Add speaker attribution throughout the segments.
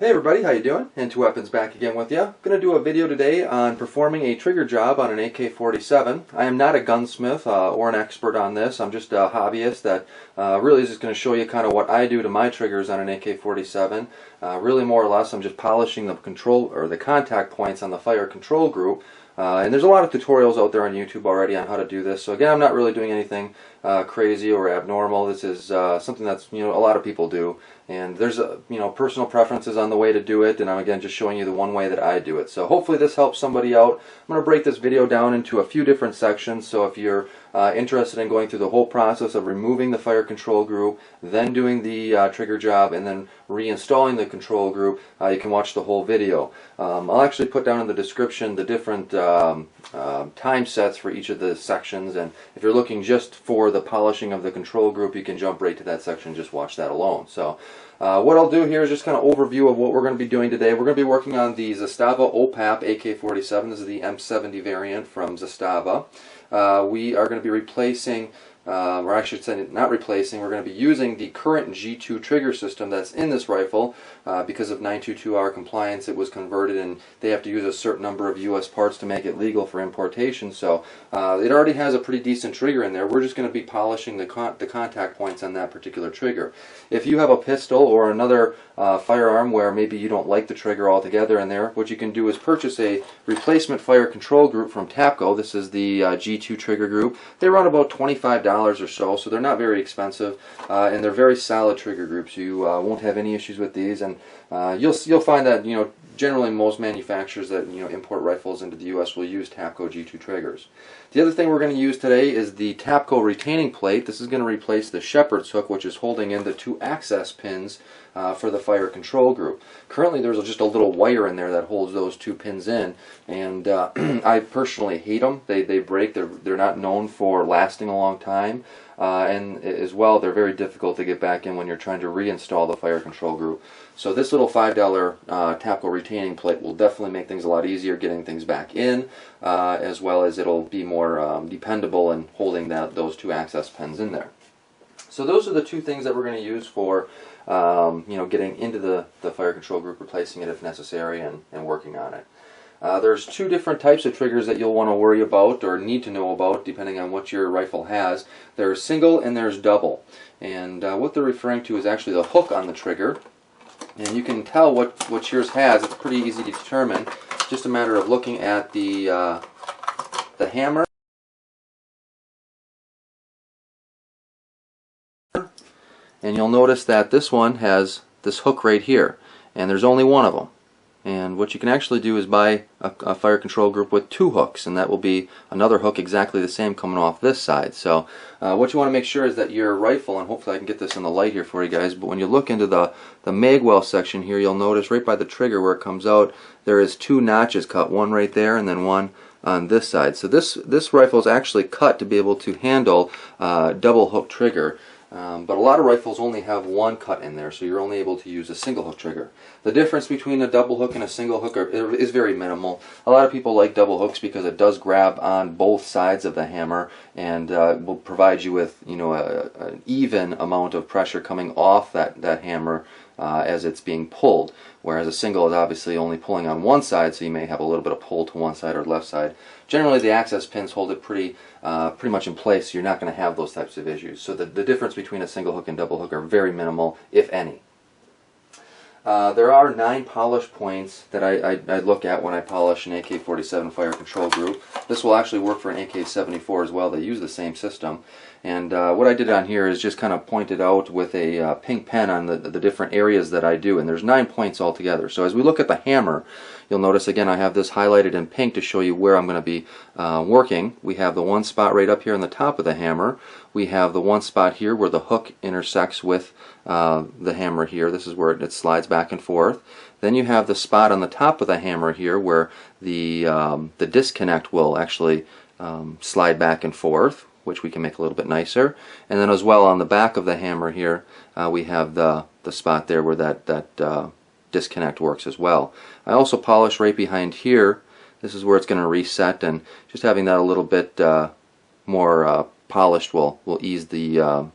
Speaker 1: Hey everybody, how you doing? IntoWeapons back again with you. Going to do a video today on performing a trigger job on an AK-47. I am not a gunsmith or an expert on this. I'm just a hobbyist that really is just going to show you kind of what I do to my triggers on an AK-47. Really more or less I'm just polishing the control or the contact points on the fire control group. And there's a lot of tutorials out there on YouTube already on how to do this. So again, I'm not really doing anything crazy or abnormal. This is something that's a lot of people do, and there's personal preferences on the way to do it. And I'm again just showing you the one way that I do it. So hopefully this helps somebody out. I'm going to break this video down into a few different sections. So if you're interested in going through the whole process of removing the fire control group, then doing the trigger job, and then reinstalling the control group, you can watch the whole video. I'll actually put down in the description the different time sets for each of the sections, and if you're looking just for the polishing of the control group, you can jump right to that section and just watch that alone. So what I'll do here is just kind of overview of what we're going to be doing today. We're going to be working on the Zastava opap AK-47. This is the M70 variant from Zastava. We are going to be replacing, or I should say not replacing, we're going to be using the current G2 trigger system that's in this rifle. Because of 922R compliance, it was converted and they have to use a certain number of US parts to make it legal for importation. So it already has a pretty decent trigger in there. We're just going to be polishing the contact points on that particular trigger. If you have a pistol or another firearm where maybe you don't like the trigger altogether in there, what you can do is purchase a replacement fire control group from Tapco. This is the G2 trigger group. They run about $25 or so they're not very expensive, and they're very solid trigger groups. You won't have any issues with these, and you'll find that generally most manufacturers that import rifles into the U.S. will use Tapco G2 triggers. The other thing we're going to use today is the Tapco retaining plate. This is going to replace the shepherd's hook, which is holding in the two access pins for the fire control group. Currently there's just a little wire in there that holds those two pins in, and I personally hate them. They break. They're not known for lasting a long time. And as well, they're very difficult to get back in when you're trying to reinstall the fire control group. So this little $5 Tapco retaining plate will definitely make things a lot easier getting things back in, as well as it'll be more dependable in holding those two access pins in there. So those are the two things that we're going to use for getting into the fire control group, replacing it if necessary, and working on it. There's two different types of triggers that you'll want to worry about or need to know about depending on what your rifle has. There's single and there's double. And what they're referring to is actually the hook on the trigger. And you can tell what yours has. It's pretty easy to determine. It's just a matter of looking at the hammer. And you'll notice that this one has this hook right here. And there's only one of them. And what you can actually do is buy a fire control group with two hooks, and that will be another hook exactly the same coming off this side. So what you want to make sure is that your rifle, and hopefully I can get this in the light here for you guys, but when you look into the mag well section here, you'll notice right by the trigger where it comes out, there is two notches cut, one right there and then one on this side. So this rifle is actually cut to be able to handle double hook trigger. But a lot of rifles only have one cut in there, so you're only able to use a single hook trigger. The difference between a double hook and a single hook is very minimal. A lot of people like double hooks because it does grab on both sides of the hammer and will provide you with an even amount of pressure coming off that hammer as it's being pulled, whereas a single is obviously only pulling on one side, so you may have a little bit of pull to one side or left side. Generally the access pins hold it pretty much in place, so you're not going to have those types of issues. So the difference between a single hook and double hook are very minimal, if any. There are 9 polish points that I look at when I polish an AK-47 fire control group. This will actually work for an AK-74 as well. They use the same system. And what I did on here is just kind of pointed out with a pink pen on the different areas that I do. And there's 9 points altogether. So as we look at the hammer, you'll notice again I have this highlighted in pink to show you where I'm going to be working. We have the one spot right up here on the top of the hammer. We have the one spot here where the hook intersects with the hammer here. This is where it slides back and forth. Then you have the spot on the top of the hammer here where the disconnect will actually slide back and forth, which we can make a little bit nicer. And then as well on the back of the hammer here, we have the spot there where that disconnect works as well. I also polish right behind here. This is where it's going to reset, and just having that a little bit more polished will ease the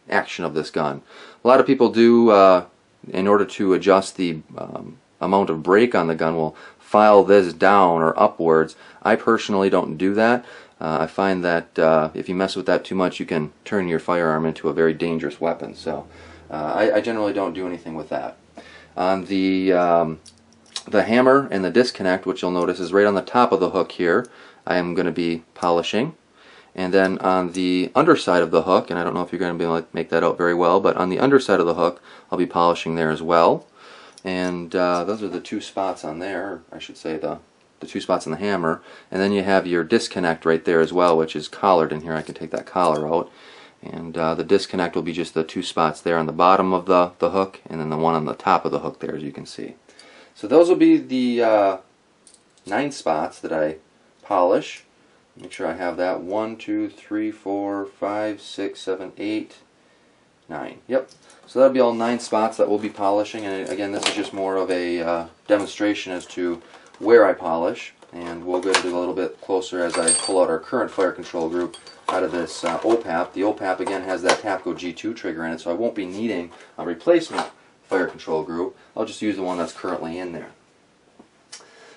Speaker 1: action of this gun. A lot of people do in order to adjust the amount of brake on the gun, we'll file this down or upwards. I personally don't do that. I find that if you mess with that too much, you can turn your firearm into a very dangerous weapon. So I generally don't do anything with that. On the hammer and the disconnect, which you'll notice is right on the top of the hook here, I am going to be polishing. And then on the underside of the hook, and I don't know if you're going to be able to make that out very well, but on the underside of the hook, I'll be polishing there as well. And those are the two spots on there, or I should say the two spots on the hammer. And then you have your disconnect right there as well, which is collared in here. I can take that collar out. And the disconnect will be just the two spots there on the bottom of the hook, and then the one on the top of the hook there, as you can see. So those will be the 9 spots that I polish. Make sure I have that. 1, 2, 3, 4, 5, 6, 7, 8, 9. Yep. So that'll be all 9 spots that we'll be polishing. And again, this is just more of a demonstration as to where I polish. And we'll go into it a little bit closer as I pull out our current fire control group out of this opap. The opap again has that Tapco G2 trigger in it, so I won't be needing a replacement fire control group. I'll just use the one that's currently in there.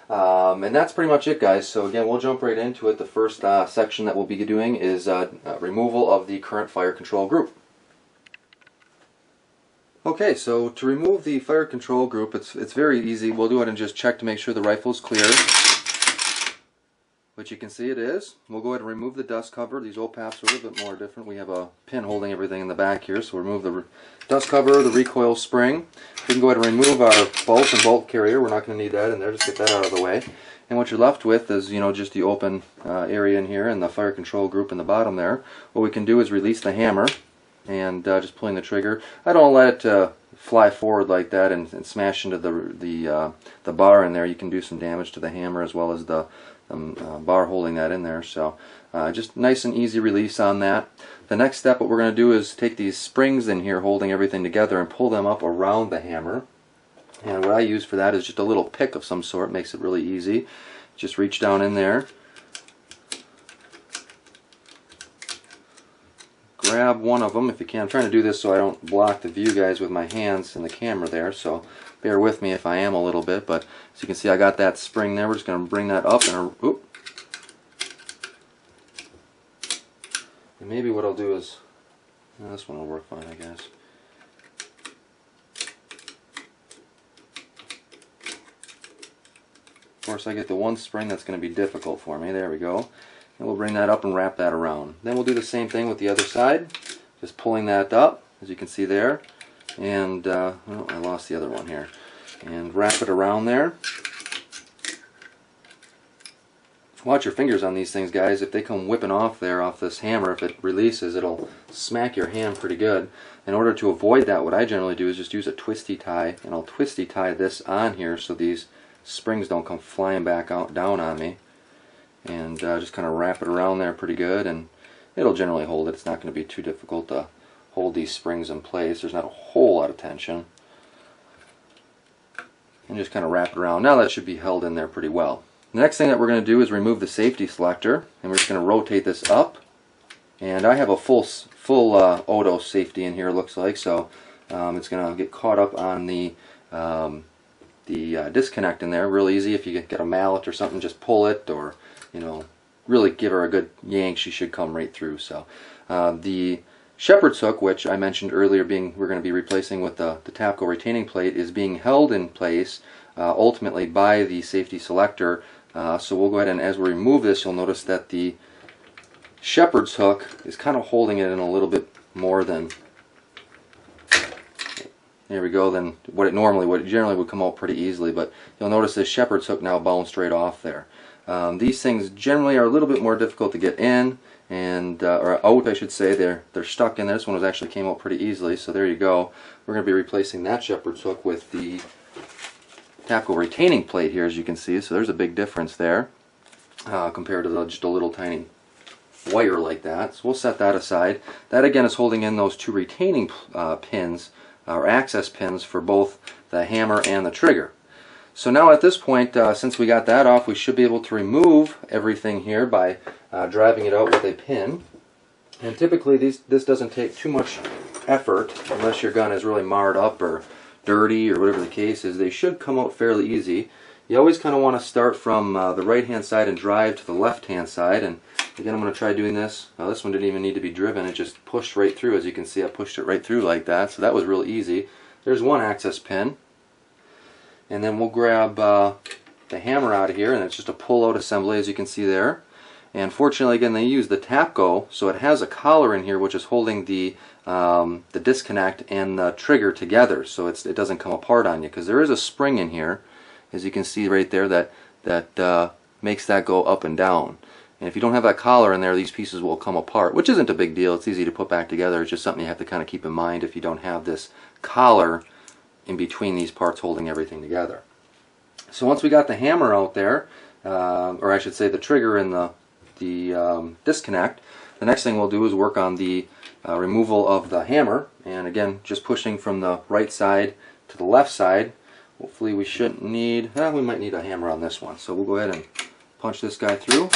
Speaker 1: And that's pretty much it, guys. So again, we'll jump right into it. The first section that we'll be doing is removal of the current fire control group. Okay, so to remove the fire control group, it's very easy. We'll do it and just check to make sure the rifle is clear, which you can see it is. We'll go ahead and remove the dust cover. These opaps are a little bit more different. We have a pin holding everything in the back here, so we'll remove the dust cover, the recoil spring. We can go ahead and remove our bolt and bolt carrier. We're not going to need that in there. Just get that out of the way. And what you're left with is, just the open area in here and the fire control group in the bottom there. What we can do is release the hammer and just pulling the trigger. I don't let it fly forward like that and smash into the bar in there. You can do some damage to the hammer as well as the bar holding that in there. So just nice and easy release on that. The next step, what we're going to do is take these springs in here holding everything together and pull them up around the hammer. And what I use for that is just a little pick of some sort. Makes it really easy. Just reach down in there, grab one of them if you can. I'm trying to do this so I don't block the view, guys, with my hands and the camera there, so bear with me if I am a little bit. But as you can see, I got that spring there. We're just going to bring that up and maybe what I'll do is, this one will work fine, I guess. Of course, I get the one spring that's going to be difficult for me. There we go. And we'll bring that up and wrap that around. Then we'll do the same thing with the other side. Just pulling that up, as you can see there. And, oh, I lost the other one here. And wrap it around there. Watch your fingers on these things, guys. If they come whipping off there, off this hammer, if it releases, it'll smack your hand pretty good. In order to avoid that, what I generally do is just use a twisty tie. And I'll twisty tie this on here so these springs don't come flying back out down on me. And just kind of wrap it around there pretty good, and it'll generally hold it. It's not going to be too difficult to hold these springs in place. There's not a whole lot of tension. And just kind of wrap it around. Now that should be held in there pretty well. The next thing that we're going to do is remove the safety selector, and we're just going to rotate this up. And I have a full auto safety in here, it looks like, so it's going to get caught up on the disconnect in there. Real easy. If you get a mallet or something, just pull it, or really give her a good yank, she should come right through. So the shepherd's hook, which I mentioned earlier, we're going to be replacing with the Tapco retaining plate, is being held in place ultimately by the safety selector. So we'll go ahead and, as we remove this, you'll notice that the shepherd's hook is kind of holding it in a little bit more than, there we go, than what it generally would come out pretty easily. But you'll notice this shepherd's hook now bounced right off there. These things generally are a little bit more difficult to get in and or out, I should say. They're stuck in there. This one actually came out pretty easily. So there you go. We're going to be replacing that shepherd's hook with the Tapco retaining plate here, as you can see. So there's a big difference there compared to just a little tiny wire like that. So we'll set that aside. That again is holding in those two retaining pins or access pins for both the hammer and the trigger. So now at this point, since we got that off, we should be able to remove everything here by driving it out with a pin. And typically this doesn't take too much effort unless your gun is really marred up or dirty or whatever the case is, they should come out fairly easy. You always kind of want to start from the right hand side and drive to the left hand side. And again, I'm going to try doing this. This one didn't even need to be driven, it just pushed right through. As you can see, I pushed it right through like that, so that was real easy. There's one access pin. And then we'll grab the hammer out of here, and it's just a pull-out assembly, as you can see there. And fortunately, again, they use the Tapco, so it has a collar in here which is holding the disconnect and the trigger together, so it doesn't come apart on you. Because there is a spring in here, as you can see right there, that makes that go up and down. And if you don't have that collar in there, these pieces will come apart, which isn't a big deal. It's easy to put back together. It's just something you have to kind of keep in mind if you don't have this collar in between these parts holding everything together. So once we got the hammer out there, or I should say the trigger and the disconnect, the next thing we'll do is work on the removal of the hammer. And again, just pushing from the right side to the left side. Hopefully we shouldn't need, we might need a hammer on this one. So we'll go ahead and punch this guy through.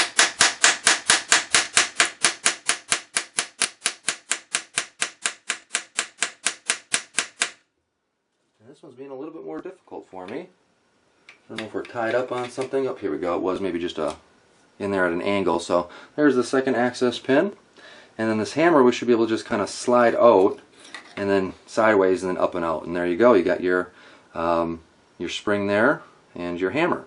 Speaker 1: This one's being a little bit more difficult for me. I don't know if we're tied up on something. Oh, here we go. It was maybe just in there at an angle. So there's the second access pin. And then this hammer, we should be able to just kind of slide out and then sideways and then up and out. And there you go. You got your spring there and your hammer.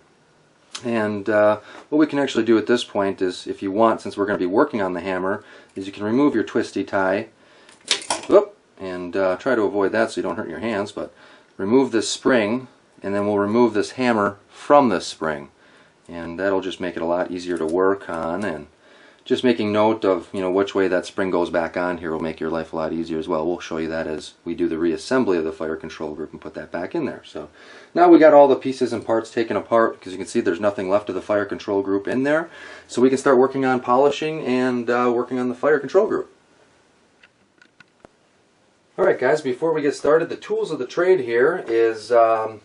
Speaker 1: And what we can actually do at this point is, if you want, since we're going to be working on the hammer, is you can remove your twisty tie. Whoop, and try to avoid that so you don't hurt your hands, but remove this spring, and then we'll remove this hammer from this spring, and that'll just make it a lot easier to work on. And just making note of which way that spring goes back on here will make your life a lot easier as well. We'll show you that as we do the reassembly of the fire control group and put that back in there. So now we got all the pieces and parts taken apart, because you can see there's nothing left of the fire control group in there, so we can start working on polishing and working on the fire control group. Alright guys, before we get started, the tools of the trade here is,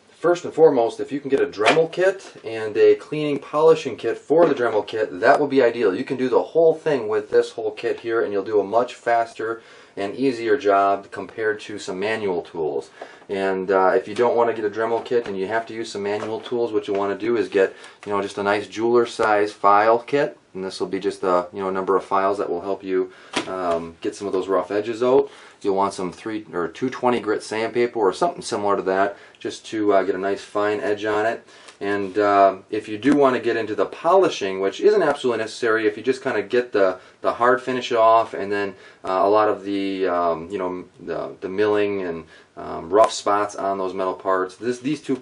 Speaker 1: first and foremost, if you can get a Dremel kit and a cleaning polishing kit for the Dremel kit, that would be ideal. You can do the whole thing with this whole kit here, and you'll do a much faster and easier job compared to some manual tools. And if you don't want to get a Dremel kit and you have to use some manual tools, what you want to do is get just a nice jeweler size file kit. And this will be just a number of files that will help you get some of those rough edges out. You'll want some 220 grit sandpaper or something similar to that, just to get a nice fine edge on it. And if you do want to get into the polishing, which isn't absolutely necessary, if you just kind of get the hard finish off, and then a lot of the the milling and rough spots on those metal parts, these two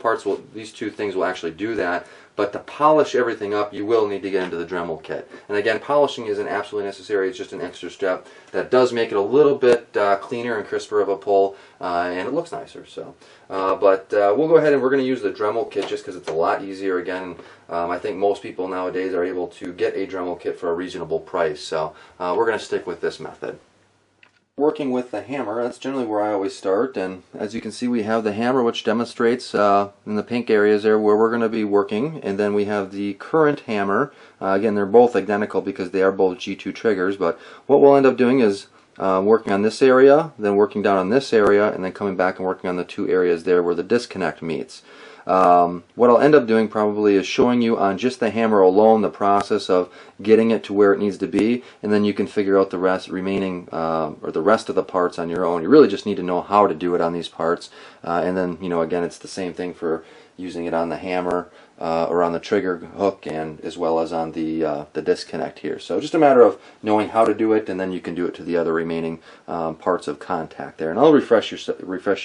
Speaker 1: things will actually do that. But to polish everything up, you will need to get into the Dremel kit. And again, polishing isn't absolutely necessary. It's just an extra step that does make it a little bit cleaner and crisper of a pull, and it looks nicer. So, but we'll go ahead and we're going to use the Dremel kit just because it's a lot easier. Again, I think most people nowadays are able to get a Dremel kit for a reasonable price. So we're going to stick with this method. Working with the hammer, that's generally where I always start, and as you can see we have the hammer, which demonstrates in the pink areas there where we're going to be working, and then we have the current hammer. Again, they're both identical because they are both G2 triggers, but what we'll end up doing is working on this area, then working down on this area, and then coming back and working on the two areas there where the disconnect meets. What I'll end up doing probably is showing you on just the hammer alone the process of getting it to where it needs to be, and then you can figure out the rest or the rest of the parts on your own. You really just need to know how to do it on these parts, and then again, it's the same thing for using it on the hammer or on the trigger hook, and as well as on the disconnect here. So just a matter of knowing how to do it, and then you can do it to the other remaining parts of contact there. And I'll refresh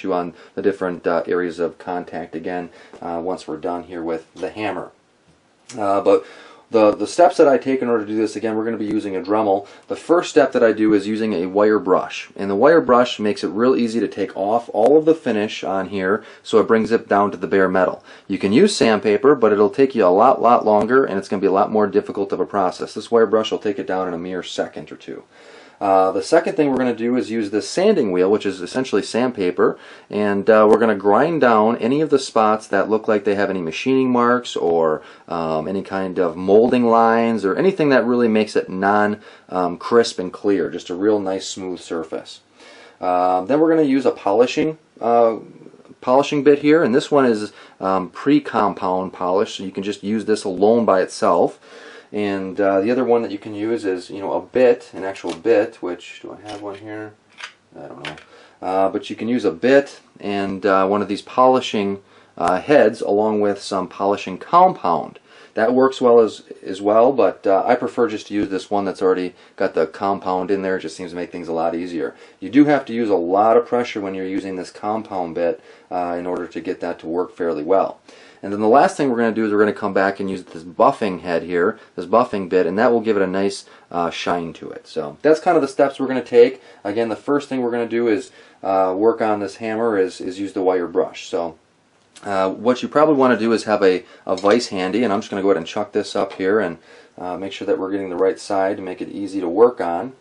Speaker 1: you on the different areas of contact again once we're done here with the hammer. But the steps that I take in order to do this, again, we're going to be using a Dremel. The first step that I do is using a wire brush. And the wire brush makes it real easy to take off all of the finish on here, so it brings it down to the bare metal. You can use sandpaper, but it'll take you a lot longer, and it's going to be a lot more difficult of a process. This wire brush will take it down in a mere second or two. The second thing we're going to do is use this sanding wheel, which is essentially sandpaper, and we're going to grind down any of the spots that look like they have any machining marks or any kind of molding lines or anything that really makes it non-crisp and clear, just a real nice smooth surface. Then we're going to use a polishing polishing bit here, and this one is pre-compound polish, so you can just use this alone by itself. And the other one that you can use is, a bit, an actual bit, which, do I have one here? I don't know. But you can use a bit and one of these polishing heads along with some polishing compound. That works well as well, but I prefer just to use this one that's already got the compound in there. It just seems to make things a lot easier. You do have to use a lot of pressure when you're using this compound bit in order to get that to work fairly well. And then the last thing we're going to do is we're going to come back and use this buffing head here, this buffing bit, and that will give it a nice shine to it. So that's kind of the steps we're going to take. Again, the first thing we're going to do is work on this hammer is use the wire brush. So what you probably want to do is have a vise handy, and I'm just going to go ahead and chuck this up here and make sure that we're getting the right side to make it easy to work on.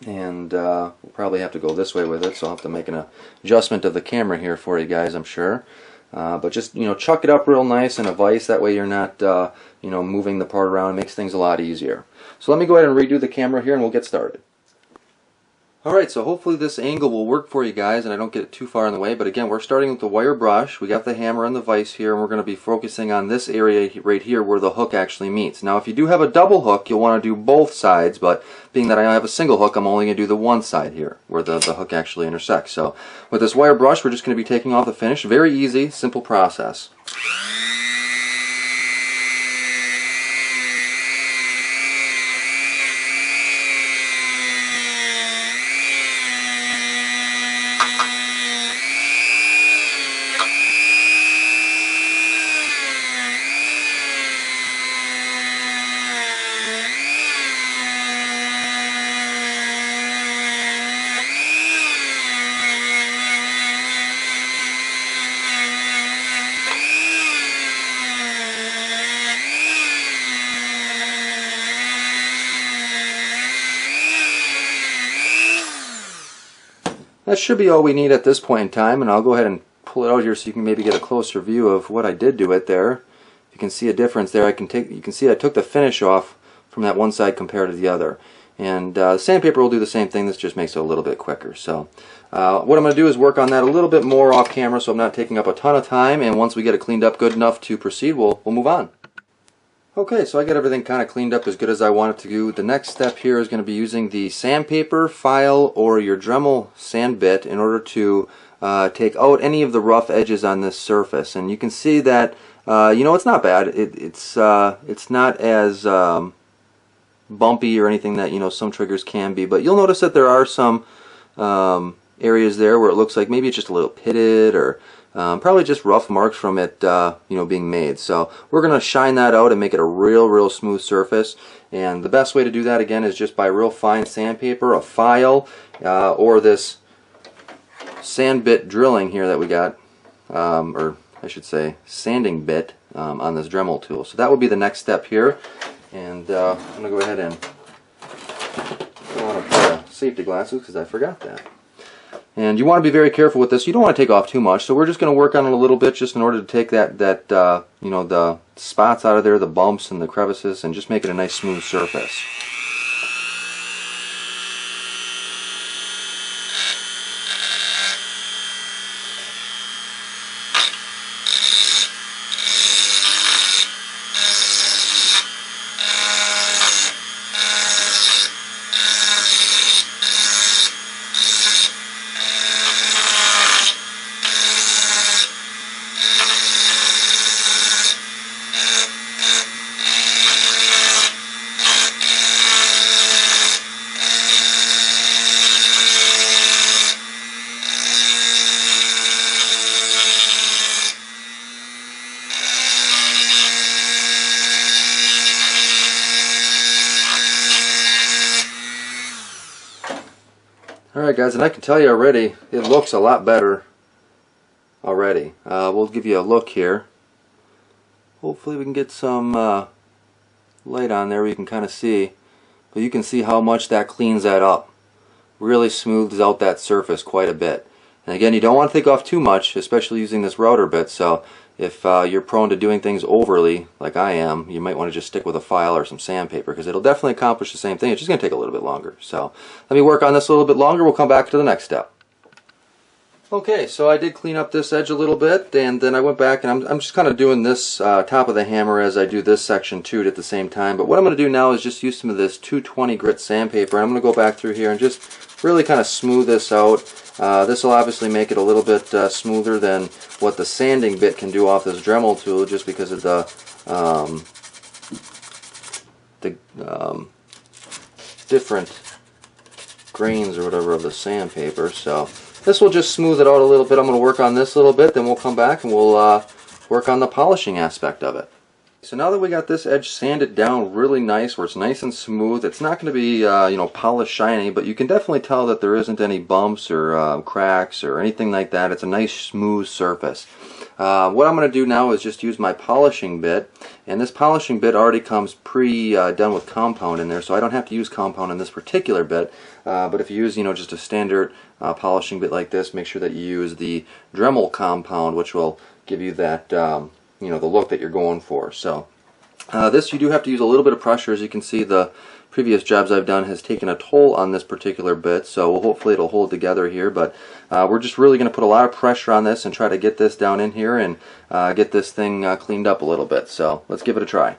Speaker 1: And we'll probably have to go this way with it, so I'll have to make an adjustment of the camera here for you guys, I'm sure. But just, chuck it up real nice in a vise, that way you're not, moving the part around. It makes things a lot easier. So let me go ahead and redo the camera here and we'll get started. Alright, so hopefully this angle will work for you guys and I don't get it too far in the way, but again, we're starting with the wire brush. We got the hammer and the vise here, and we're going to be focusing on this area right here where the hook actually meets. Now if you do have a double hook, you'll want to do both sides, but being that I have a single hook, I'm only going to do the one side here where the hook actually intersects. So with this wire brush, we're just going to be taking off the finish. Very easy, simple process. That should be all we need at this point in time, and I'll go ahead and pull it out here so you can maybe get a closer view of what I did to it there. You can see a difference there. You can see I took the finish off from that one side compared to the other. And sandpaper will do the same thing. This just makes it a little bit quicker. So what I'm going to do is work on that a little bit more off camera so I'm not taking up a ton of time, and once we get it cleaned up good enough to proceed, we'll move on. Okay, so I got everything kind of cleaned up as good as I want it to do. The next step here is going to be using the sandpaper, file, or your Dremel sand bit in order to take out any of the rough edges on this surface. And you can see that, it's not bad. It's not as bumpy or anything that, some triggers can be. But you'll notice that there are some areas there where it looks like maybe it's just a little pitted, or probably just rough marks from it being made. So we're going to shine that out and make it a real smooth surface, and the best way to do that again is just by real fine sandpaper, a file, or this sand bit drilling here that we got, or I should say sanding bit on this Dremel tool. So that will be the next step here, and I'm going to go ahead and I want to put safety glasses because I forgot that. And you want to be very careful with this. You don't want to take off too much, so we're just going to work on it a little bit just in order to take the spots out of there, the bumps and the crevices, and just make it a nice smooth surface. Alright guys, and I can tell you already, it looks a lot better already. We'll give you a look here. Hopefully we can get some light on there where you can kind of see. But you can see how much that cleans that up. Really smooths out that surface quite a bit. And again, you don't want to take off too much, especially using this router bit. So if you're prone to doing things overly, like I am, you might want to just stick with a file or some sandpaper, because it'll definitely accomplish the same thing. It's just going to take a little bit longer. So let me work on this a little bit longer. We'll come back to the next step. Okay, so I did clean up this edge a little bit, and then I went back and I'm just kind of doing this top of the hammer as I do this section too at the same time. But what I'm going to do now is just use some of this 220 grit sandpaper. I'm going to go back through here and just really kind of smooth this out. This will obviously make it a little bit smoother than what the sanding bit can do off this Dremel tool, just because of the different grains or whatever of the sandpaper. So this will just smooth it out a little bit. I'm going to work on this a little bit, then we'll come back and we'll work on the polishing aspect of it. So now that we got this edge sanded down really nice, where it's nice and smooth, it's not going to be you know, polished shiny, but you can definitely tell that there isn't any bumps or cracks or anything like that. It's a nice smooth surface. What I'm going to do now is just use my polishing bit, and this polishing bit already comes done with compound in there, so I don't have to use compound in this particular bit. But if you use, you know, just a standard polishing bit like this, make sure that you use the Dremel compound, which will give you that you know, the look that you're going for. So this, you do have to use a little bit of pressure. As you can see, the previous jobs I've done has taken a toll on this particular bit, so hopefully it'll hold together here. But we're just really going to put a lot of pressure on this and try to get this down in here and get this thing cleaned up a little bit. So let's give it a try.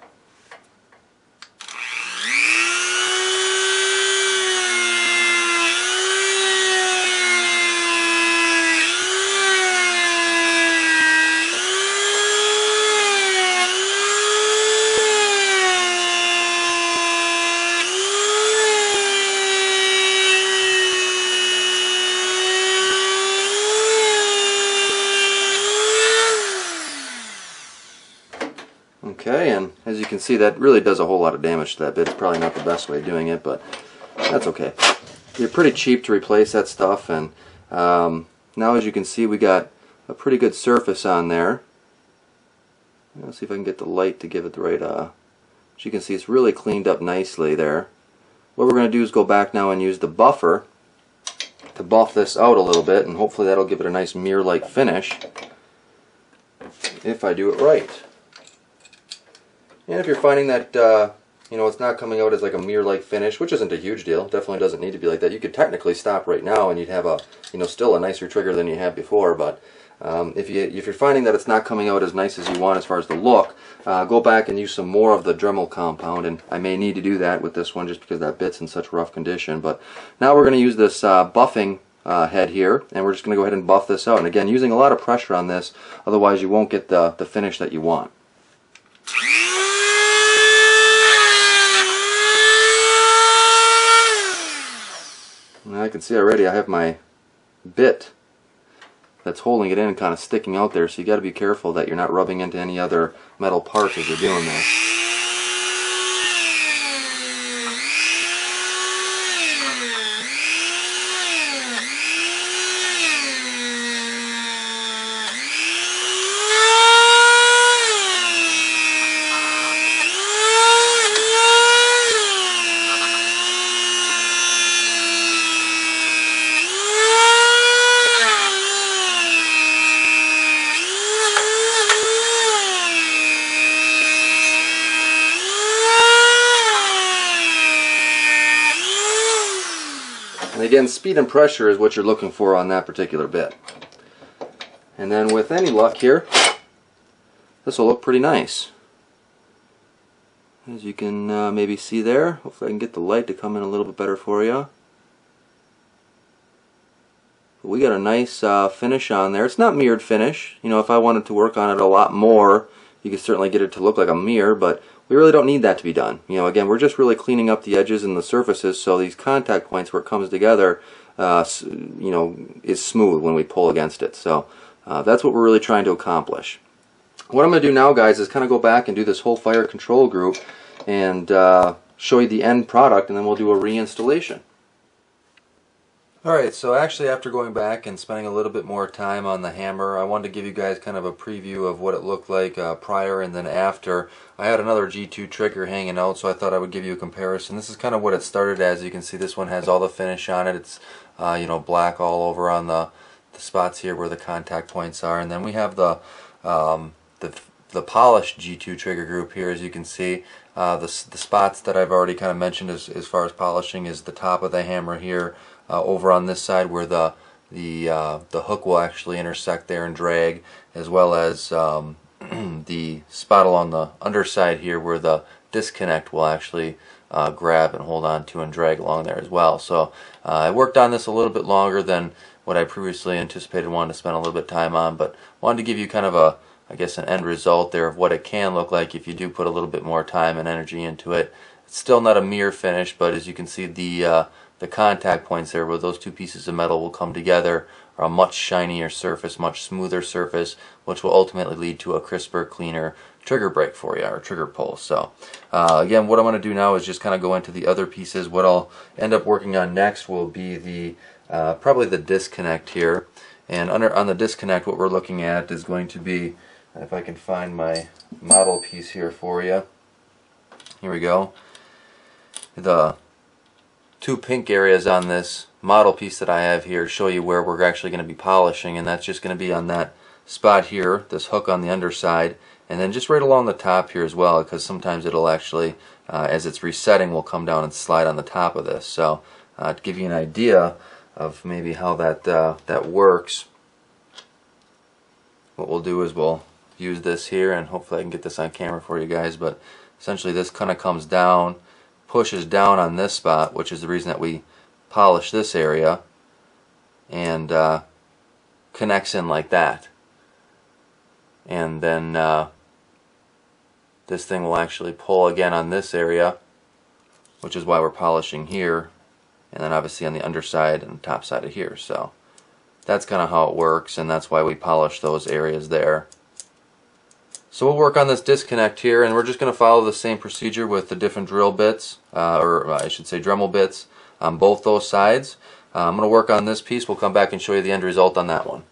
Speaker 1: Okay, and as you can see, that really does a whole lot of damage to that bit. It's probably not the best way of doing it, but that's okay. You're pretty cheap to replace that stuff, and now as you can see, we got a pretty good surface on there. Let's see if I can get the light to give it the right, as you can see, it's really cleaned up nicely there. What we're going to do is go back now and use the buffer to buff this out a little bit, and hopefully that'll give it a nice mirror-like finish if I do it right. And if you're finding that you know, it's not coming out as like a mirror-like finish, which isn't a huge deal, definitely doesn't need to be like that. You could technically stop right now and you'd have a, you know, still a nicer trigger than you had before. But if you're finding that it's not coming out as nice as you want as far as the look, go back and use some more of the Dremel compound, and I may need to do that with this one just because that bit's in such rough condition. But now we're going to use this buffing head here, and we're just going to go ahead and buff this out. And again, using a lot of pressure on this, otherwise you won't get the finish that you want. I can see already I have my bit that's holding it in and kind of sticking out there, so you got to be careful that you're not rubbing into any other metal parts as you're doing this. And again, speed and pressure is what you're looking for on that particular bit. And then with any luck here, this will look pretty nice. As you can maybe see there, hopefully I can get the light to come in a little bit better for you. But we got a nice finish on there. It's not mirrored finish. You know, if I wanted to work on it a lot more, you could certainly get it to look like a mirror, but we really don't need that to be done. You know, again, we're just really cleaning up the edges and the surfaces so these contact points where it comes together, you know, is smooth when we pull against it. So that's what we're really trying to accomplish. What I'm going to do now, guys, is kind of go back and do this whole fire control group and show you the end product, and then we'll do a reinstallation. Alright, so actually after going back and spending a little bit more time on the hammer, I wanted to give you guys kind of a preview of what it looked like prior and then after. I had another G2 trigger hanging out, so I thought I would give you a comparison. This is kind of what it started as. You can see this one has all the finish on it. It's you know, black all over on the spots here where the contact points are, and then we have the polished G2 trigger group here. As you can see, the spots that I've already kind of mentioned as far as polishing is the top of the hammer here. Over on this side where the the hook will actually intersect there and drag, as well as the spot along the underside here where the disconnect will actually grab and hold on to and drag along there as well. So I worked on this a little bit longer than what I previously anticipated, wanted to spend a little bit of time on, but wanted to give you kind of a, I guess, an end result there of what it can look like if you do put a little bit more time and energy into it. It's still not a mirror finish, but as you can see, the contact points there where those two pieces of metal will come together are a much shinier surface, much smoother surface, which will ultimately lead to a crisper, cleaner trigger break for you, or trigger pull. So again, what I'm going to do now is just kind of go into the other pieces. What I'll end up working on next will be the probably the disconnect here. And on the disconnect, what we're looking at is going to be, if I can find my model piece here for you. Here we go. The two pink areas on this model piece that I have here show you where we're actually going to be polishing, and that's just going to be on that spot here, this hook on the underside, and then just right along the top here as well, because sometimes it'll actually, as it's resetting, will come down and slide on the top of this. So to give you an idea of maybe how that works, what we'll do is we'll use this here, and hopefully I can get this on camera for you guys, but essentially this kind of comes down, pushes down on this spot, which is the reason that we polish this area, and connects in like that. And then this thing will actually pull again on this area, which is why we're polishing here, and then obviously on the underside and top side of here. So that's kind of how it works, and that's why we polish those areas there. So we'll work on this disconnect here, and we're just going to follow the same procedure with the different drill bits, or I should say Dremel bits, on both those sides. I'm going to work on this piece. We'll come back and show you the end result on that one.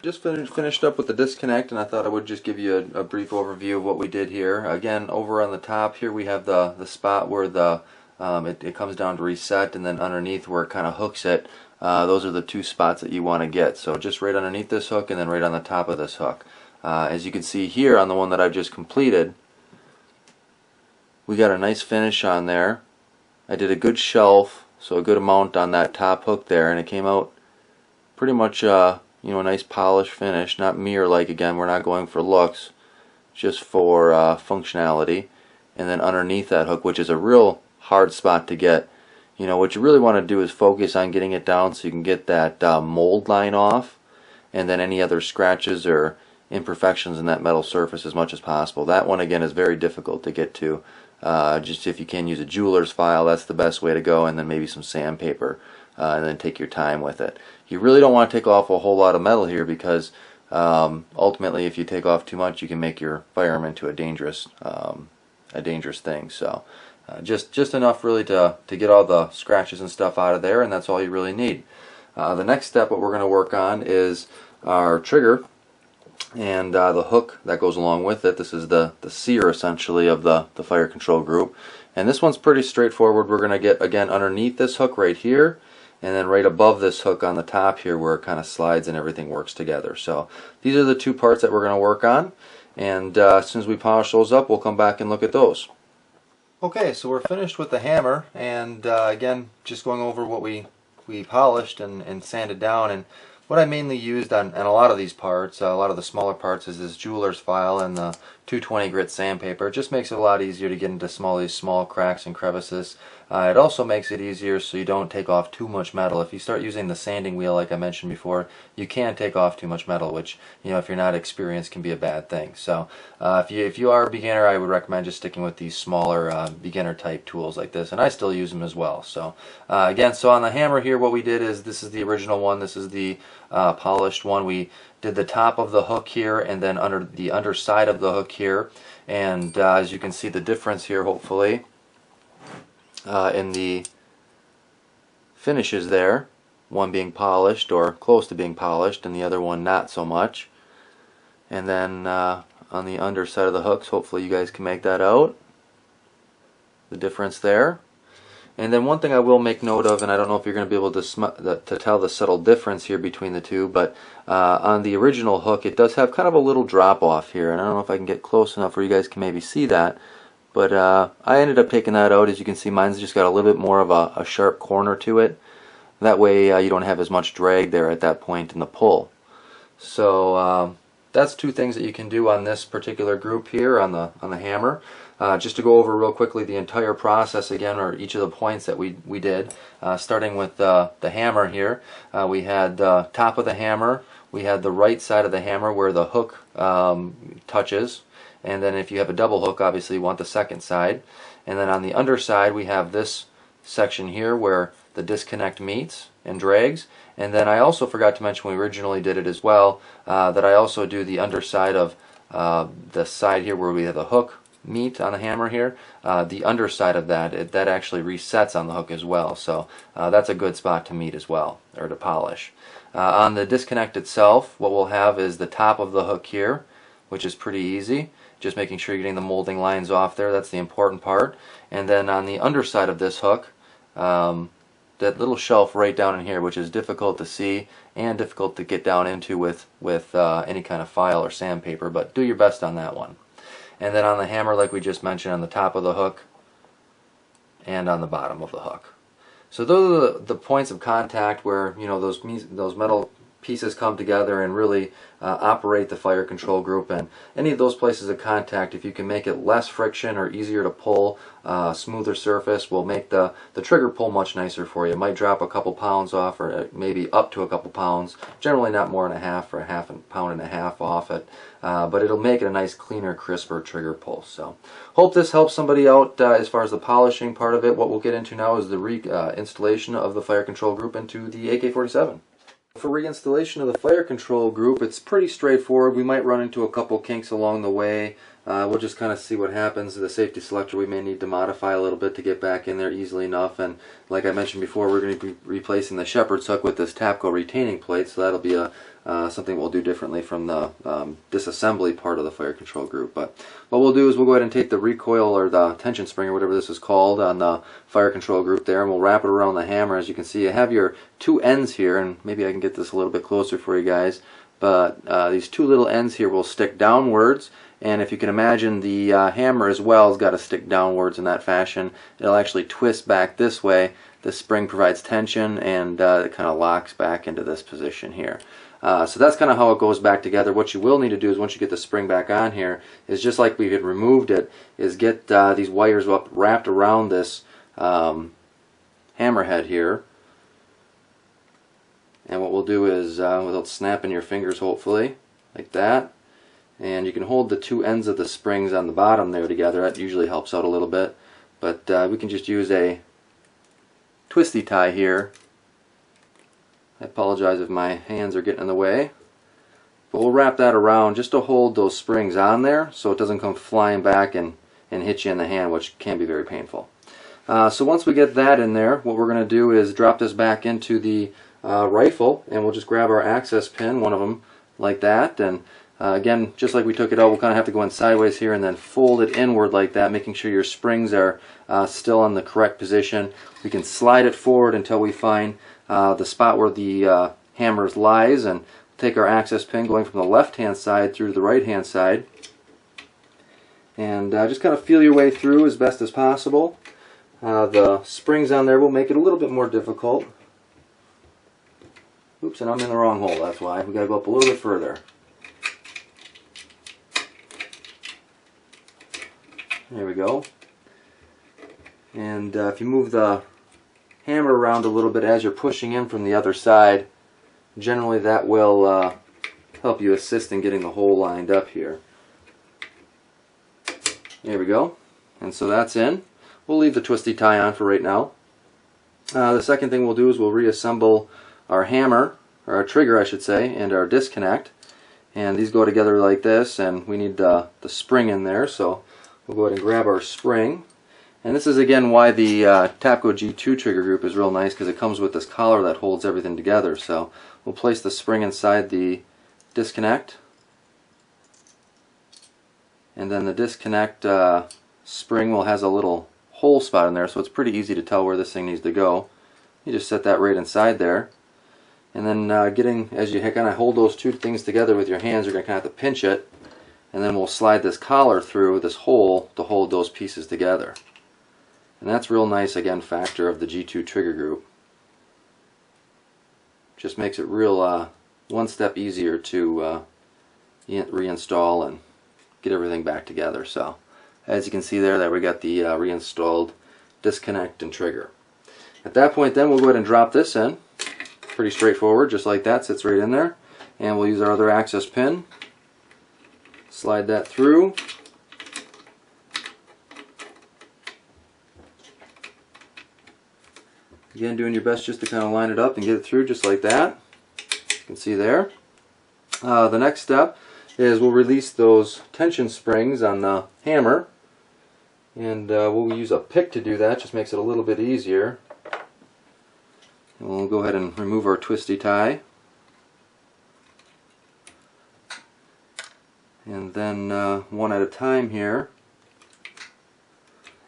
Speaker 1: Just finished up with the disconnect, and I thought I would just give you a brief overview of what we did here. Again, over on the top here we have the spot where it comes down to reset, and then underneath where it kind of hooks it. Those are the two spots that you want to get. So just right underneath this hook, and then right on the top of this hook. As you can see here on the one that I've just completed, we got a nice finish on there. I did a good shelf, so a good amount on that top hook there, and it came out pretty much a nice polished finish. Not mirror-like, again, we're not going for looks, just for functionality. And then underneath that hook, which is a real hard spot to get, what you really want to do is focus on getting it down so you can get that mold line off, and then any other scratches or imperfections in that metal surface as much as possible. That one again is very difficult to get to. Just if you can use a jeweler's file, that's the best way to go, and then maybe some sandpaper, and then take your time with it. You really don't want to take off a whole lot of metal here, because ultimately if you take off too much you can make your firearm into a dangerous thing. So just enough really to get all the scratches and stuff out of there, and that's all you really need. The next step, what we're going to work on, is our trigger and the hook that goes along with it. This is the sear essentially of the fire control group, and this one's pretty straightforward. We're going to get again underneath this hook right here, and then right above this hook on the top here where it kind of slides and everything works together. So these are the two parts that we're going to work on, and as soon as we polish those up, we'll come back and look at those. Okay, so we're finished with the hammer, and again, just going over what we polished and sanded down. And what I mainly used on a lot of these parts, a lot of the smaller parts, is this jeweler's file and the 220 grit sandpaper. It just makes it a lot easier to get into these small cracks and crevices. It also makes it easier so you don't take off too much metal. If you start using the sanding wheel, like I mentioned before, you can take off too much metal, which, if you're not experienced, can be a bad thing. So if you are a beginner, I would recommend just sticking with these smaller beginner type tools like this, and I still use them as well. So again, so on the hammer here, what we did is, this is the original one, this is the polished one. We did the top of the hook here, and then under the underside of the hook here, and as you can see the difference here, hopefully, in the finishes there, one being polished or close to being polished and the other one not so much. And then on the underside of the hooks, hopefully you guys can make that out, the difference there. And then one thing I will make note of, and I don't know if you're going to be able to tell the subtle difference here between the two, but on the original hook it does have kind of a little drop off here, and I don't know if I can get close enough where you guys can maybe see that. But I ended up taking that out. As you can see, mine's just got a little bit more of a sharp corner to it. That way you don't have as much drag there at that point in the pull. So that's two things that you can do on this particular group here on the hammer. Just to go over real quickly the entire process again, or each of the points that we did, starting with the hammer here. We had the top of the hammer, we had the right side of the hammer where the hook touches, and then if you have a double hook, obviously you want the second side. And then on the underside we have this section here where the disconnect meets and drags. And then I also forgot to mention, we originally did it as well, that I also do the underside of the side here where we have the hook meet on the hammer here. The underside of that, that actually resets on the hook as well, so that's a good spot to meet as well, or to polish. On the disconnect itself, what we'll have is the top of the hook here, which is pretty easy, just making sure you're getting the molding lines off there. That's the important part. And then on the underside of this hook, that little shelf right down in here, which is difficult to see and difficult to get down into with any kind of file or sandpaper, but do your best on that one. And then on the hammer, like we just mentioned, on the top of the hook and on the bottom of the hook. So those are the points of contact where, you know, those metal pieces come together and really operate the fire control group. And any of those places of contact, if you can make it less friction or easier to pull, smoother surface, will make the trigger pull much nicer for you. It might drop a couple pounds off, or maybe up to a couple pounds, generally not more than a half or a half pound and a half off it, but it'll make it a nice cleaner, crisper trigger pull. So hope this helps somebody out as far as the polishing part of it. What we'll get into now is the installation of the fire control group into the AK-47. For reinstallation of the fire control group, it's pretty straightforward. We might run into a couple kinks along the way. We'll just kind of see what happens. The safety selector we may need to modify a little bit to get back in there easily enough. And like I mentioned before, we're going to be replacing the shepherd's hook with this Tapco retaining plate, so that'll be something we'll do differently from the disassembly part of the fire control group. But what we'll do is we'll go ahead and take the recoil, or the tension spring, or whatever this is called, on the fire control group there, and we'll wrap it around the hammer. As you can see, you have your two ends here, and maybe I can get this a little bit closer for you guys, but these two little ends here will stick downwards. And if you can imagine, the hammer as well has got to stick downwards in that fashion. It'll actually twist back this way. The spring provides tension, and it kind of locks back into this position here. So that's kind of how it goes back together. What you will need to do is, once you get the spring back on here, is just like we had removed it, is get these wires wrapped around this hammerhead here. And what we'll do is, without snapping your fingers hopefully, like that, and you can hold the two ends of the springs on the bottom there together. That usually helps out a little bit. But we can just use a twisty tie here. I apologize if my hands are getting in the way. But we'll wrap that around just to hold those springs on there so it doesn't come flying back and hit you in the hand, which can be very painful. So once we get that in there, what we're going to do is drop this back into the rifle, and we'll just grab our access pin, one of them, like that. And again, just like we took it out, we'll kind of have to go in sideways here and then fold it inward like that, making sure your springs are still in the correct position. We can slide it forward until we find the spot where the hammer lies, and take our access pin going from the left-hand side through to the right-hand side, and just kind of feel your way through as best as possible. The springs on there will make it a little bit more difficult. Oops, and I'm in the wrong hole, that's why. We've got to go up a little bit further. There we go. And if you move the hammer around a little bit as you're pushing in from the other side, generally that will help you assist in getting the hole lined up here. There we go. And so that's in. We'll leave the twisty tie on for right now. The second thing we'll do is we'll reassemble our hammer, or our trigger I should say, and our disconnect. And these go together like this, and we need the spring in there, so we'll go ahead and grab our spring. And this is again why the Tapco G2 trigger group is real nice, because it comes with this collar that holds everything together. So we'll place the spring inside the disconnect, and then the disconnect spring has a little hole spot in there, so it's pretty easy to tell where this thing needs to go. You just set that right inside there, and then as you kind of hold those two things together with your hands, you're going to kind of have to pinch it, and then we'll slide this collar through this hole to hold those pieces together. And that's real nice, again, factor of the G2 trigger group. Just makes it real one step easier to reinstall and get everything back together. So as you can see there, that we got the reinstalled disconnect and trigger. At that point then we'll go ahead and drop this in. Pretty straightforward, just like that, sits right in there. And we'll use our other access pin, slide that through. Again, doing your best just to kind of line it up and get it through just like that. You can see there. The next step is we'll release those tension springs on the hammer, and we'll use a pick to do that. Just makes it a little bit easier. And we'll go ahead and remove our twisty tie, and then one at a time here.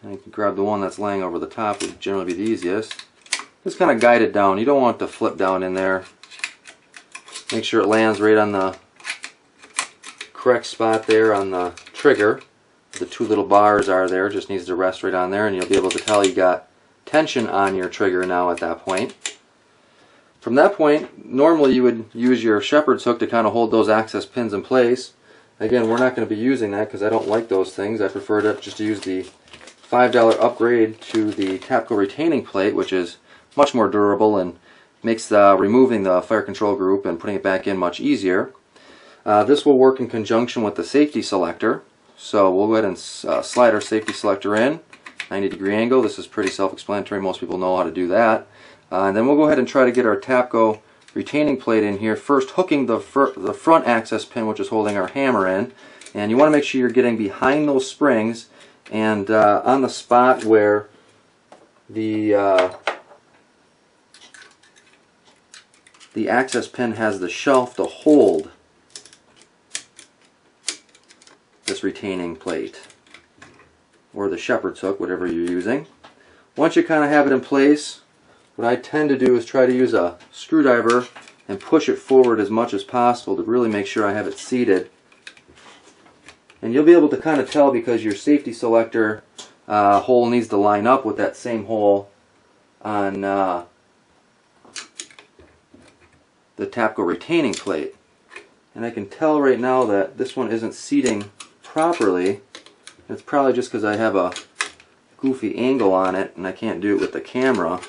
Speaker 1: And you can grab the one that's laying over the top, would generally be the easiest. Just kind of guide it down. You don't want it to flip down in there. Make sure it lands right on the correct spot there on the trigger. The two little bars are there, just needs to rest right on there, and you'll be able to tell you got tension on your trigger now at that point. From that point, normally you would use your shepherd's hook to kind of hold those access pins in place. Again, we're not going to be using that because I don't like those things. I prefer to use the $5 upgrade to the Tapco retaining plate, which is much more durable and makes removing the fire control group and putting it back in much easier. This will work in conjunction with the safety selector. So we'll go ahead and slide our safety selector in, 90-degree angle. This is pretty self-explanatory. Most people know how to do that. And then we'll go ahead and try to get our Tapco retaining plate in here, first hooking the front access pin, which is holding our hammer in. And you want to make sure you're getting behind those springs and on the spot where the access pin has the shelf to hold this retaining plate, or the shepherd's hook, whatever you're using. Once you kind of have it in place, what I tend to do is try to use a screwdriver and push it forward as much as possible to really make sure I have it seated. And you'll be able to kind of tell because your safety selector hole needs to line up with that same hole on the Tapco retaining plate. And I can tell right now that this one isn't seating properly. It's probably just because I have a goofy angle on it and I can't do it with the camera.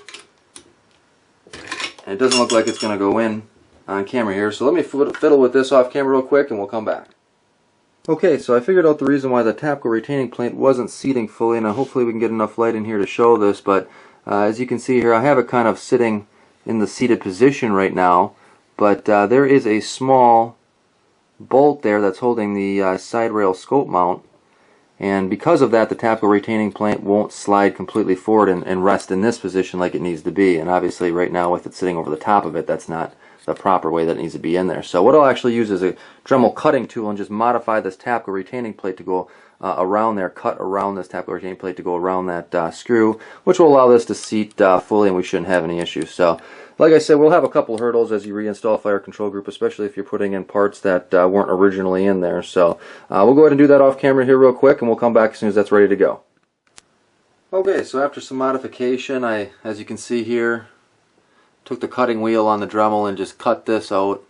Speaker 1: And it doesn't look like it's going to go in on camera here. So let me fiddle with this off camera real quick and we'll come back. Okay, so I figured out the reason why the Tapco retaining plate wasn't seating fully, and hopefully we can get enough light in here to show this, but as you can see here, I have it kind of sitting in the seated position right now, but there is a small bolt there that's holding the side rail scope mount, and because of that the Tapco retaining plate won't slide completely forward and rest in this position like it needs to be. And obviously right now with it sitting over the top of it, that's not the proper way that it needs to be in there. So what I'll actually use is a Dremel cutting tool and just modify this Tapco retaining plate to go around there, cut around this Tapco retaining plate to go around that screw, which will allow this to seat fully and we shouldn't have any issues. So like I said, we'll have a couple hurdles as you reinstall a fire control group, especially if you're putting in parts that weren't originally in there. So we'll go ahead and do that off camera here real quick and we'll come back as soon as that's ready to go. Okay, so after some modification, as you can see here, took the cutting wheel on the Dremel and just cut this out.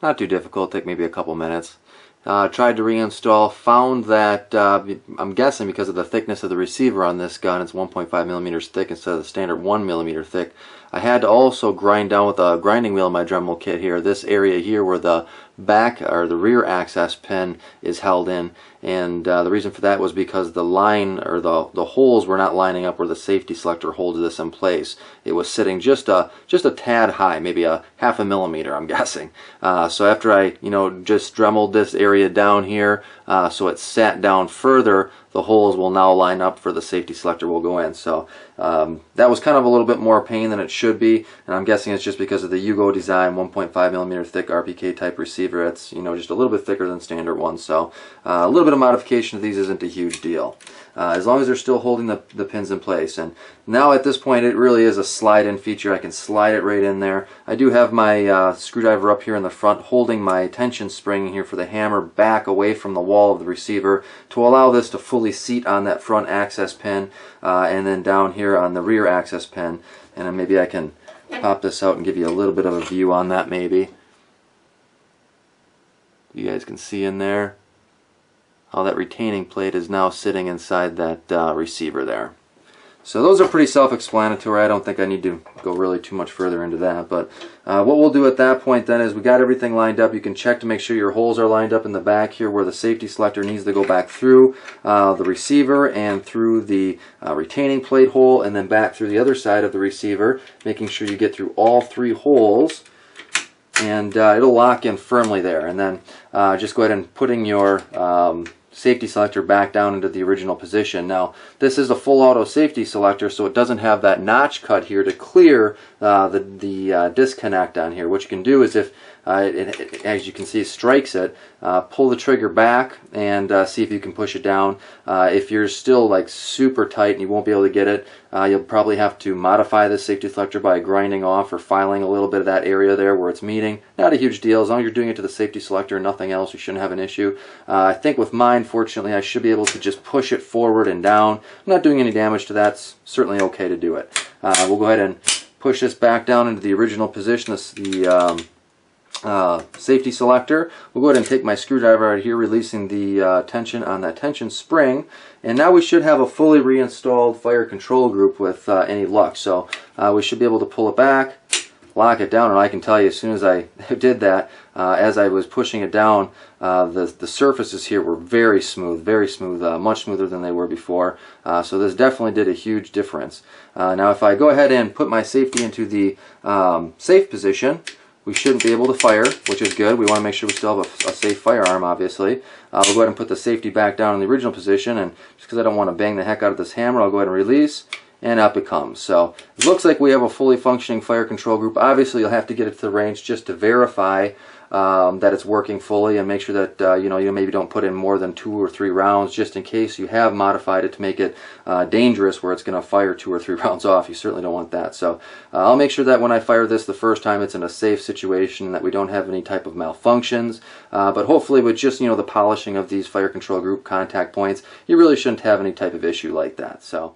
Speaker 1: Not too difficult, take maybe a couple minutes. Tried to reinstall, found that, I'm guessing because of the thickness of the receiver on this gun, it's 1.5 millimeters thick instead of the standard 1 millimeter thick. I had to also grind down with a grinding wheel in my Dremel kit here, this area here where the back or the rear access pin is held in, and the reason for that was because the line or the holes were not lining up where the safety selector holds this in place. It was sitting just a tad high, maybe a half a millimeter, I'm guessing. So after I just Dremeled this area down here so it sat down further, the holes will now line up for the safety selector will go in. So that was kind of a little bit more pain than it should be, and I'm guessing it's just because of the Yugo design, 1.5 millimeter thick RPK type receiver. It's just a little bit thicker than standard ones, so a little bit of modification of these isn't a huge deal. As long as they're still holding the pins in place. And now at this point it really is a slide-in feature. I can slide it right in there. I do have my screwdriver up here in the front holding my tension spring here for the hammer back away from the wall of the receiver to allow this to fully seat on that front access pin and then down here on the rear access pin. And then maybe I can pop this out and give you a little bit of a view on that maybe. You guys can see in there how that retaining plate is now sitting inside that receiver there. So those are pretty self-explanatory. I don't think I need to go really too much further into that. But what we'll do at that point then is we got everything lined up. You can check to make sure your holes are lined up in the back here where the safety selector needs to go back through the receiver and through the retaining plate hole and then back through the other side of the receiver, making sure you get through all 3 holes. And it'll lock in firmly there. And then just go ahead and putting your safety selector back down into the original position. Now this is a full auto safety selector, so it doesn't have that notch cut here to clear the disconnect on here. What you can do is if as you can see, strikes it, pull the trigger back and see if you can push it down. If you're still like super tight and you won't be able to get it, you'll probably have to modify this safety selector by grinding off or filing a little bit of that area there where it's meeting. Not a huge deal. As long as you're doing it to the safety selector and nothing else, you shouldn't have an issue. I think with mine, fortunately, I should be able to just push it forward and down. I'm not doing any damage to that. It's certainly okay to do it. We'll go ahead and push this back down into the original position. This the safety selector. We'll go ahead and take my screwdriver out here, releasing the tension on that tension spring, and now we should have a fully reinstalled fire control group with any luck. So we should be able to pull it back, lock it down, and I can tell you as soon as I did that, as I was pushing it down, the surfaces here were very smooth, much smoother than they were before. So this definitely did a huge difference. Now if I go ahead and put my safety into the safe position, we shouldn't be able to fire, which is good. We want to make sure we still have a safe firearm, obviously. We'll go ahead and put the safety back down in the original position, and just because I don't want to bang the heck out of this hammer, I'll go ahead and release, and up it comes. So it looks like we have a fully functioning fire control group. Obviously, you'll have to get it to the range just to verify that it's working fully, and make sure that you maybe don't put in more than 2 or 3 rounds, just in case you have modified it to make it dangerous, where it's going to fire 2 or 3 rounds off. You certainly don't want that. So I'll make sure that when I fire this the first time, it's in a safe situation, that we don't have any type of malfunctions. But hopefully, with just the polishing of these fire control group contact points, you really shouldn't have any type of issue like that. So.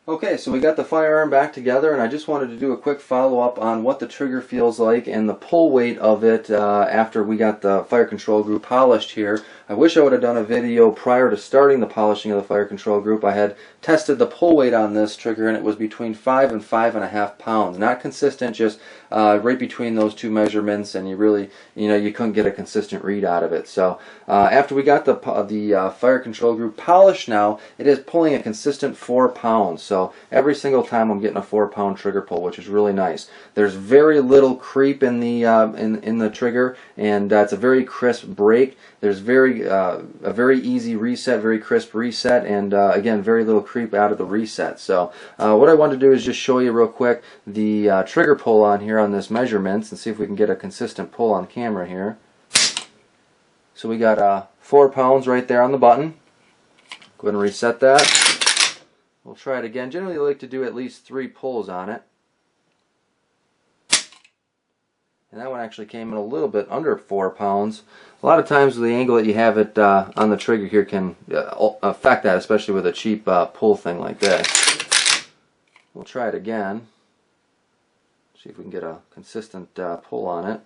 Speaker 1: Okay, so we got the firearm back together, and I just wanted to do a quick follow-up on what the trigger feels like and the pull weight of it after we got the fire control group polished here. I wish I would have done a video prior to starting the polishing of the fire control group. I had tested the pull weight on this trigger, and it was between 5 and 5.5 pounds. Not consistent, just right between those 2 measurements, and you really, you couldn't get a consistent read out of it. So after we got the fire control group polished now, it is pulling a consistent 4 pounds. So every single time I'm getting a 4-pound trigger pull, which is really nice. There's very little creep in the trigger, and it's a very crisp break. There's a very easy reset, very crisp reset, and again, very little creep out of the reset. So what I want to do is just show you real quick the trigger pull on here on this measurements, and see if we can get a consistent pull on camera here. So we got 4 pounds right there on the button. Go ahead and reset that. We'll try it again. Generally, I like to do at least 3 pulls on it. And that one actually came in a little bit under 4 pounds. A lot of times the angle that you have it on the trigger here can affect that, especially with a cheap pull thing like this. We'll try it again. See if we can get a consistent pull on it.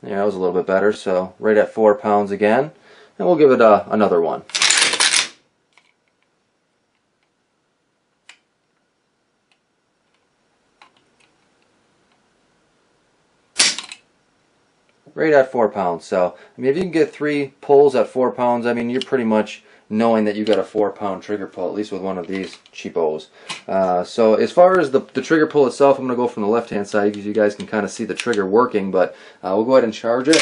Speaker 1: Yeah, that was a little bit better. So right at 4 pounds again. And we'll give it another one. Right at 4 pounds. So, I mean, if you can get 3 pulls at 4 pounds, I mean, you're pretty much knowing that you got a 4-pound trigger pull, at least with one of these cheapos. So, as far as the trigger pull itself, I'm going to go from the left-hand side because you guys can kind of see the trigger working, but we'll go ahead and charge it.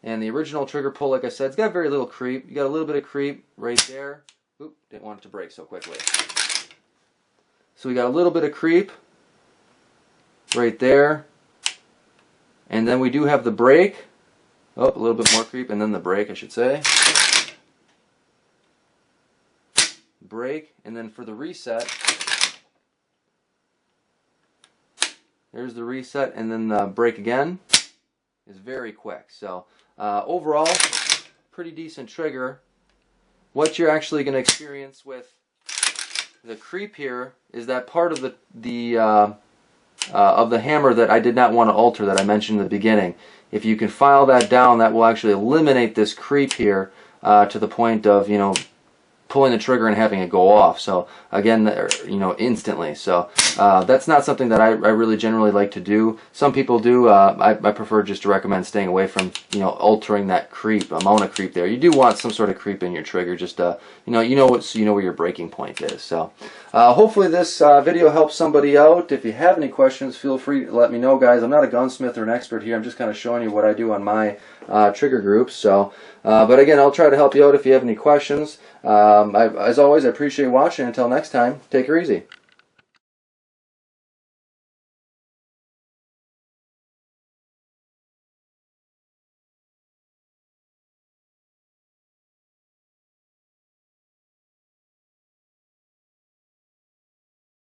Speaker 1: And the original trigger pull, like I said, it's got very little creep. You got a little bit of creep right there. Oop, didn't want it to break so quickly. So, we got a little bit of creep right there. And then we do have the break. Oh, a little bit more creep, and then the break, I should say. Break, and then for the reset, there's the reset, and then the break again is very quick. So overall, pretty decent trigger. What you're actually going to experience with The creep here is that part of the hammer that I did not want to alter that I mentioned in the beginning. If you can file that down, that will actually eliminate this creep here to the point of, you know, pulling the trigger and having it go off. So again, you know, instantly. So that's not something that I really generally like to do. Some people do. I prefer just to recommend staying away from, you know, altering that creep, amount of creep there. You do want some sort of creep in your trigger, just you know where your breaking point is. So hopefully this video helps somebody out. If you have any questions, feel free to let me know, guys. I'm not a gunsmith or an expert here. I'm just kind of showing you what I do on my trigger groups. So, but again, I'll try to help you out if you have any questions. As always, I appreciate watching. Until next time, take her easy.